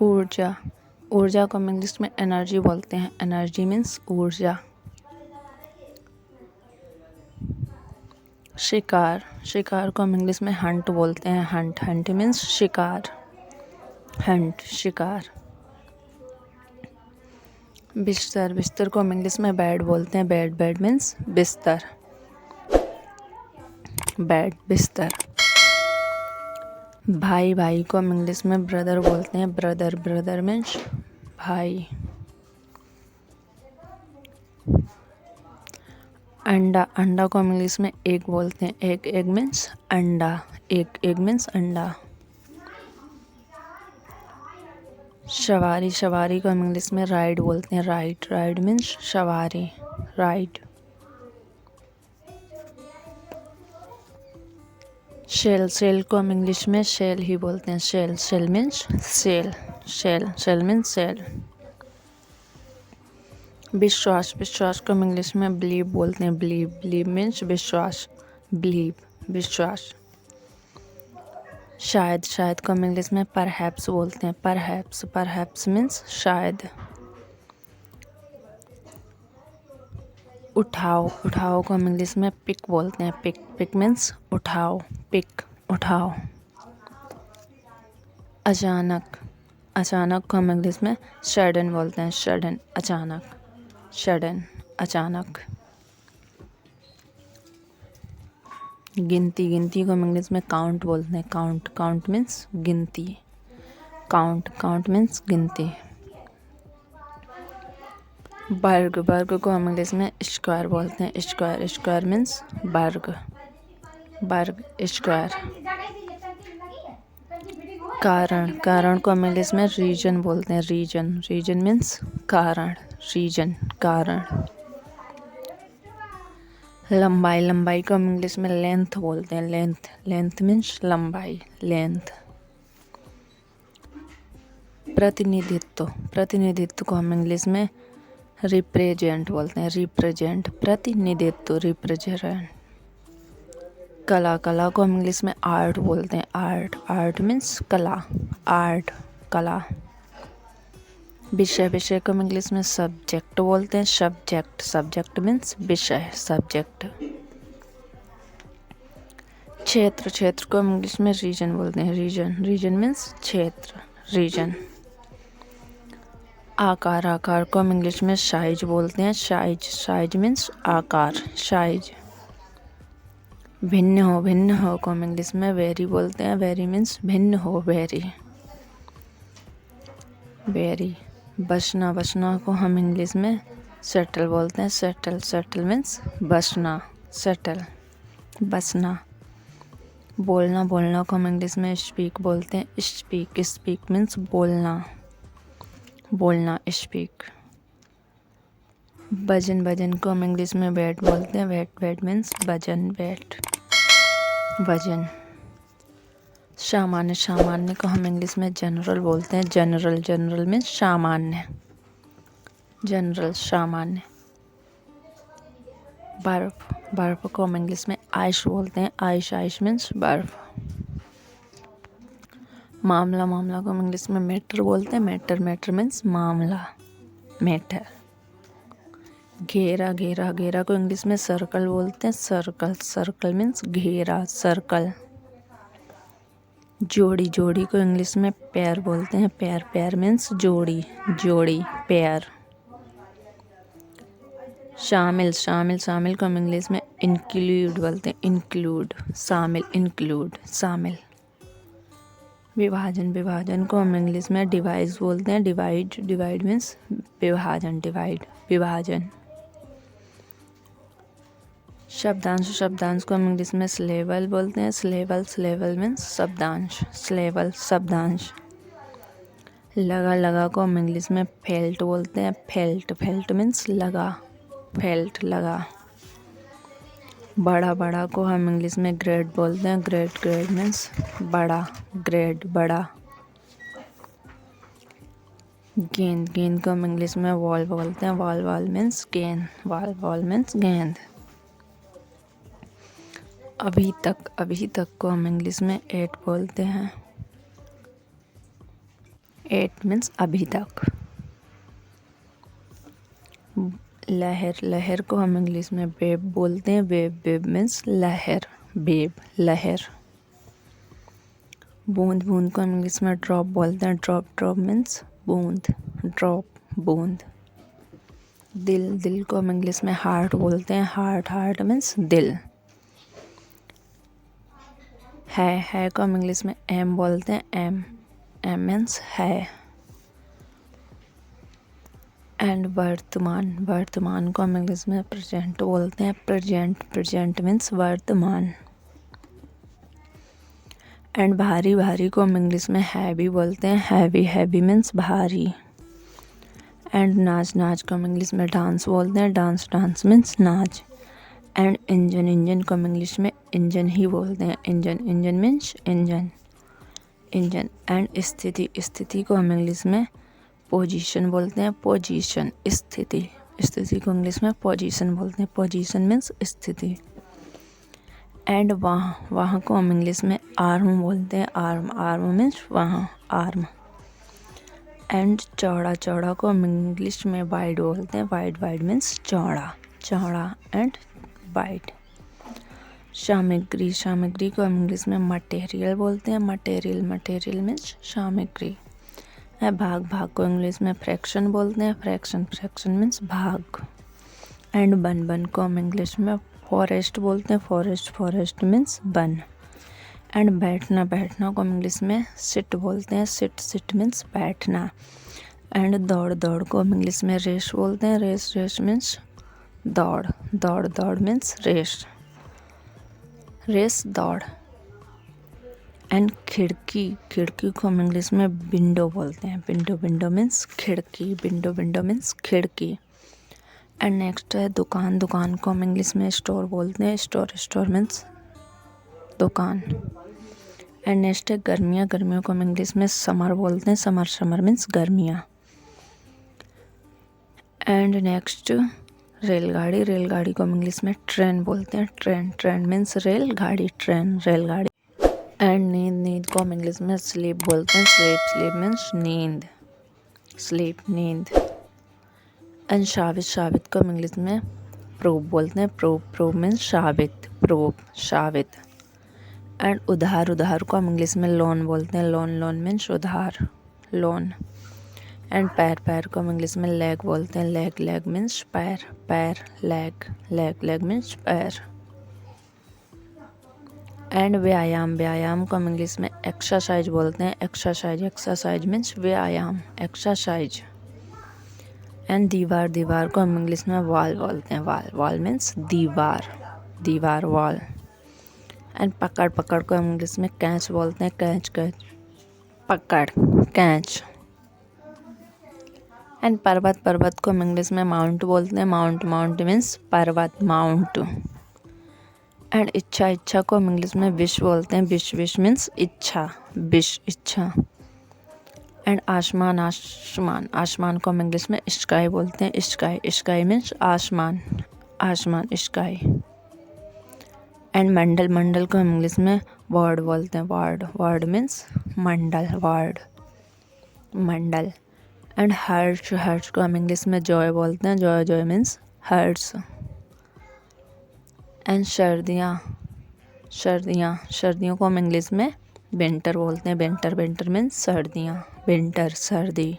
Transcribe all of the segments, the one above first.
ऊर्जा, ऊर्जा को हम इंग्लिश में एनर्जी बोलते हैं। एनर्जी मीन्स ऊर्जा। शिकार, शिकार को हम इंग्लिश में हंट बोलते हैं। हंट, हंट मीन्स शिकार। हंट, शिकार। बिस्तर, बिस्तर को हम इंग्लिश में बेड बोलते हैं। बेड, बेड मीन्स बिस्तर। बेड, बिस्तर। भाई, भाई को हम इंग्लिश में ब्रदर बोलते हैं। ब्रदर, ब्रदर मीन्स भाई। अंडा, अंडा को हम इंग्लिश में एग बोलते हैं। एग, एग मीन्स अंडा। एग, एग मीन्स अंडा। सवारी, सवारी को हम इंग्लिश में राइड बोलते हैं। राइड, राइड मीन्स सवारी। राइड। शेल, शेल को हम इंग्लिश में शेल ही बोलते हैं। Shell, shell means sell. Shell, shell means sell. विश्वास, विश्वास को हम इंग्लिश में बिलीव बोलते हैं। बिलीव, बिलीव मीन्स विश्वास। बिलीव, विश्वास। शायद, शायद को हम इंग्लिश में परहैप्स बोलते हैं। परहैप्स, परहैप्स मीन्स शायद। उठाओ, उठाओ को हम इंग्लिश में पिक बोलते हैं। पिक, पिक मीन्स उठाओ। पिक, उठाओ। अचानक, अचानक को हम इंग्लिश में सडन बोलते हैं। सडन, अचानक। सडन, अचानक। गिनती, गिनती को हम इंग्लिश में काउंट बोलते हैं। काउंट, काउंट मीन्स गिनती। काउंट, काउंट मीन्स गिनती। वर्ग, वर्ग को हम इंग्लिश में स्क्वायर बोलते हैं। स्क्वायर, स्क्वायर मीन्स वर्ग। वर्ग, स्क्वायर। कारण, कारण को हम इंग्लिश में रीजन बोलते हैं। रीजन, रीजन मीन्स कारण। रीजन, कारण। लंबाई, लंबाई को हम इंग्लिश में लेंथ बोलते हैं। लेंथ, लेंथ मीन्स लंबाई। लेंथ। प्रतिनिधित्व, प्रतिनिधित्व को हम इंग्लिश में रिप्रेजेंट बोलते हैं। रिप्रेजेंट, प्रतिनिधित्व, रिप्रेजेंट। कला, कला को हम इंग्लिश में आर्ट बोलते हैं। आर्ट, आर्ट मीन्स कला। आर्ट, कला। विषय, विषय को हम इंग्लिश में सब्जेक्ट बोलते हैं। सब्जेक्ट, सब्जेक्ट मीन्स विषय। सब्जेक्ट। क्षेत्र, क्षेत्र को हम इंग्लिश में रीजन बोलते हैं। रीजन, रीजन मीन्स क्षेत्र। रीजन। आकार, आकार को हम इंग्लिश में साइज बोलते हैं। साइज, साइज मीन्स आकार। साइज। भिन्न हो, भिन्न हो को हम इंग्लिश में वेरी बोलते हैं। वेरी मीन्स भिन्न हो। Very, very. बसना, बसना को हम इंग्लिश में सेटल बोलते हैं। सेटल, सेटल मीन्स बसना। सेटल, बसना। बोलना, बोलना को हम इंग्लिश में स्पीक बोलते हैं। स्पीक, स्पीक मीन्स बोलना। बोलना, स्पीक। वजन, वजन को हम इंग्लिश में वेट बोलते हैं। वेट, वेट मीन्स वजन। वेट, वजन। सामान्य, सामान्य को हम इंग्लिश में जनरल बोलते हैं। जनरल, जनरल मीन्स सामान्य। जनरल, सामान्य। बर्फ, बर्फ को हम इंग्लिश में आइस बोलते हैं। आइस, आइस मीन्स बर्फ। मामला, मामला को हम इंग्लिश में मैटर बोलते हैं। मैटर, मैटर मीन्स मामला। मैटर। घेरा, घेरा, घेरा को इंग्लिश में सर्कल बोलते हैं। सर्कल, सर्कल मीन्स घेरा। सर्कल। जोड़ी, जोड़ी को इंग्लिश में पेयर बोलते हैं। पेयर, पेयर मीन्स जोड़ी। जोड़ी, पेयर। शामिल, शामिल, शामिल को हम इंग्लिश में इंक्लूड बोलते हैं। इंक्लूड, शामिल, इंक्लूड, शामिल। विभाजन, विभाजन को हम इंग्लिश में डिवाइड बोलते हैं। डिवाइड, डिवाइड मीन्स विभाजन। डिवाइड, विभाजन। शब्दांश, शब्दांश को हम इंग्लिश में सिलेबल बोलते हैं। सिलेबल, सिलेबल मीन्स शब्दांश। सिलेबल, शब्दांश। लगा, लगा को हम इंग्लिश में फेल्ट बोलते हैं। फेल्ट, फेल्ट मीन्स लगा। फेल्ट, लगा। बड़ा, बड़ा को हम इंग्लिश में ग्रेड बोलते हैं। ग्रेड, ग्रेड मीन्स बड़ा। ग्रेड, बड़ा। गेंद, गेंद को हम इंग्लिश में बॉल बोलते हैं। बॉल, बॉल मीन्स गेंद। बॉल, बॉल मीन्स गेंद। अभी तक, अभी तक को हम इंग्लिश में 8 बोलते हैं। एट मीन्स अभी तक। लहर, लहर को हम इंग्लिश में वेव बोलते हैं। वेव, वेव मीन्स लहर, वेव लहर। बूंद, बूंद को हम इंग्लिश में ड्रॉप बोलते हैं। ड्रॉप, ड्रॉप मीन्स बूंद, ड्रॉप, बूंद। दिल, दिल को हम इंग्लिश में हार्ट बोलते हैं। हार्ट, हार्ट मीन्स दिल। है को हम इंग्लिश में एम बोलते हैं। एम, एम मीन्स है। एंड वर्तमान, वर्तमान को हम इंग्लिश में प्रेजेंट बोलते हैं। प्रेजेंट, प्रेजेंट मीन्स वर्तमान। एंड भारी, भारी को हम इंग्लिश में हैवी बोलते हैं। हैवी, हैवी मीन्स भारी। एंड नाच, नाच को हम इंग्लिश में डांस बोलते हैं। डांस, डांस मीन्स नाच। एंड इंजन, इंजन को हम इंग्लिश में इंजन ही बोलते हैं। Engine, engine means engine, engine. And स्थिति, स्थिति को हम इंग्लिश में पोजीशन बोलते हैं। पोजीशन, स्थिति, स्थिति को इंग्लिश में पोजीशन बोलते हैं। पोजीशन मीन्स स्थिति। एंड वहाँ, वहाँ को हम इंग्लिश में आर्म बोलते हैं। आर्म, आर्म मीन्स वहाँ, आर्म। एंड चौड़ा, चौड़ा को हम इंग्लिश में वाइड बोलते हैं। वाइड, वाइड मीन्स चौड़ा, चौड़ा एंड वाइड। सामग्री, सामग्री को हम इंग्लिश में मटेरियल बोलते हैं। मटेरियल, मटेरियल मीन्स सामग्री। भाग, भाग को इंग्लिश में फ्रैक्शन बोलते हैं। फ्रैक्शन, फ्रैक्शन मीन्स भाग। एंड बन, बन को हम इंग्लिश में फॉरेस्ट बोलते हैं। फॉरेस्ट, फॉरेस्ट मीन्स बन। एंड बैठना, बैठना को हम इंग्लिश में सिट बोलते हैं। सिट, सिट मीन्स बैठना। एंड दौड़, दौड़ को हम इंग्लिश में रेस बोलते हैं। रेस, रेस मीन्स दौड़, दौड़, दौड़ मीन्स रेस, रेस दौड़। एंड खिड़की, खिड़की को हम इंग्लिश में विंडो बोलते हैं। विंडो, विंडो मीन्स खिड़की। विंडो, विंडो मीन्स खिड़की। एंड नेक्स्ट है दुकान, दुकान को हम इंग्लिश में स्टोर बोलते हैं। स्टोर, स्टोर मीन्स दुकान। एंड नेक्स्ट है गर्मियाँ, गर्मियों को हम इंग्लिश में समर बोलते हैं। समर, समर मीन्स गर्मियाँ। एंड नेक्स्ट रेलगाड़ी, रेलगाड़ी को हम इंग्लिश में ट्रेन बोलते हैं। ट्रेन, ट्रेन मीन्स रेलगाड़ी, ट्रेन, रेलगाड़ी। एंड नींद, नींद को हम इंग्लिश में स्लीप बोलते हैं। स्लीप, स्लीप मीन्स नींद, स्लीप, नींद। एंड साबित, साबित को हम इंग्लिश में प्रूव बोलते हैं। प्रूव, प्रूव मीन्स साबित, प्रूव, साबित। एंड उधार, उधार को हम इंग्लिश में लोन बोलते हैं। लोन, लोन मीन्स उधार, लोन। एंड पैर, पैर को हम इंग्लिश में लेग बोलते हैं। लेग, लेग मीन्स पैर, पैर, लेग, लेग, लेग मीन्स पैर। एंड व्यायाम, व्यायाम को हम इंग्लिश में एक्सरसाइज बोलते हैं। एक्सरसाइज, एक्सरसाइज मीन्स व्यायाम, एक्सरसाइज। एंड दीवार, दीवार को हम इंग्लिश में वॉल बोलते हैं। वॉल, वॉल मीन्स दीवार, दीवार, वॉल। एंड पकड़, पकड़ को हम इंग्लिश में कैच बोलते हैं। कैच, कैच, पकड़, कैच। एंड पर्वत, पर्वत को हम इंग्लिश में माउंट बोलते हैं। माउंट, माउंट मीन्स पर्वत, माउंट। एंड इच्छा, इच्छा को हम इंग्लिश में विश बोलते हैं। विश, विश मीन्स इच्छा, विश, इच्छा। एंड आसमान, आसमान, आसमान को हम इंग्लिश में स्काई बोलते हैं। स्काई, स्काई मीन्स आसमान, आसमान, स्काई। एंड मंडल, मंडल को हम इंग्लिश में वर्ड बोलते हैं। वर्ड, वर्ड मीन्स मंडल, वर्ड, मंडल। एंड हर्ष, हर्ष को हम इंग्लिश में जॉय बोलते हैं। जॉय, जॉय मीन्स हर्ष। एंड सर्दियाँ, सर्दियाँ, सर्दियों को हम इंग्लिश में विंटर बोलते हैं। विंटर, विंटर मीन्स सर्दियाँ, विंटर, सर्दी।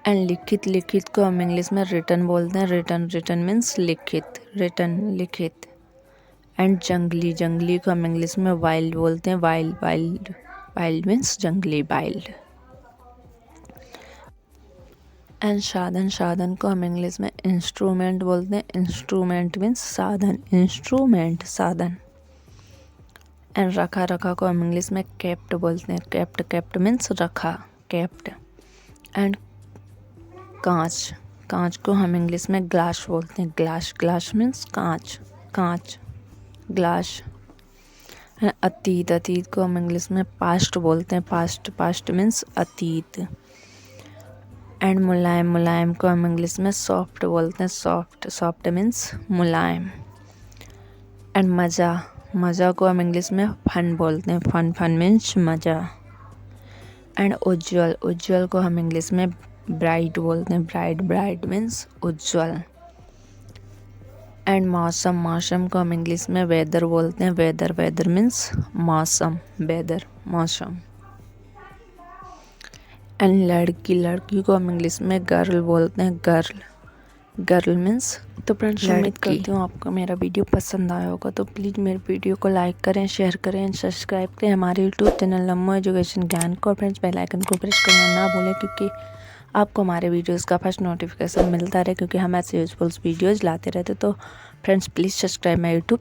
एंड लिखित, लिखित को हम इंग्लिश में रिटन बोलते हैं। रिटन, रिटन मीन्स लिखित, रिटन, लिखित। एंड जंगली, जंगली को हम इंग्लिश में वाइल्ड बोलते हैं। वाइल्ड, वाइल्ड, वाइल्ड मीन्स जंगली, वाइल्ड। एंड साधन, साधन को हम इंग्लिश में इंस्ट्रूमेंट बोलते हैं। इंस्ट्रूमेंट मीन्स साधन, इंस्ट्रूमेंट, साधन। एंड रखा, रखा को हम इंग्लिश में केप्ट बोलते हैं। केप्ट, केप्ट मीन्स रखा, केप्ट। एंड कांच, कांच को हम इंग्लिश में ग्लास बोलते हैं। ग्लास, ग्लास मीन्स कांच, कांच, ग्लास। एंड अतीत, अतीत को हम इंग्लिश में पास्ट बोलते हैं। पास्ट, पास्ट मीन्स अतीत। एंड मुलायम, मुलायम को हम इंग्लिश में सॉफ्ट बोलते हैं। Soft, soft means Mulayam. And मज़ा, मज़ा को हम इंग्लिश में फन बोलते हैं। फन, फन मीन्स मज़ा। एंड उज्ज्वल, उज्ज्वल को हम इंग्लिश में ब्राइट बोलते हैं, bright, bright means Ujjwal. And मौसम, मौसम को हम इंग्लिश में वेदर बोलते हैं, वेदर, वेदर मीन्स मौसम, वेदर, मौसम। एंड लड़की, लड़की को हम इंग्लिश में गर्ल बोलते हैं, गर्ल, गर्ल मीन्स। तो फ्रेंड्स उम्मीद करती हूँ आपको मेरा वीडियो पसंद आया होगा, तो प्लीज़ मेरे वीडियो को लाइक करें, शेयर करें एंड सब्सक्राइब करें हमारे यूट्यूब चैनल लम्बो एजुकेशन ज्ञान को। फ्रेंड्स बेल आइकन को प्रेस करना ना भूलें, क्योंकि आपको हमारे वीडियोस का फर्स्ट नोटिफिकेशन मिलता रहे, क्योंकि हम ऐसे यूजफुल वीडियोज़ लाते रहते। तो friends please subscribe my YouTube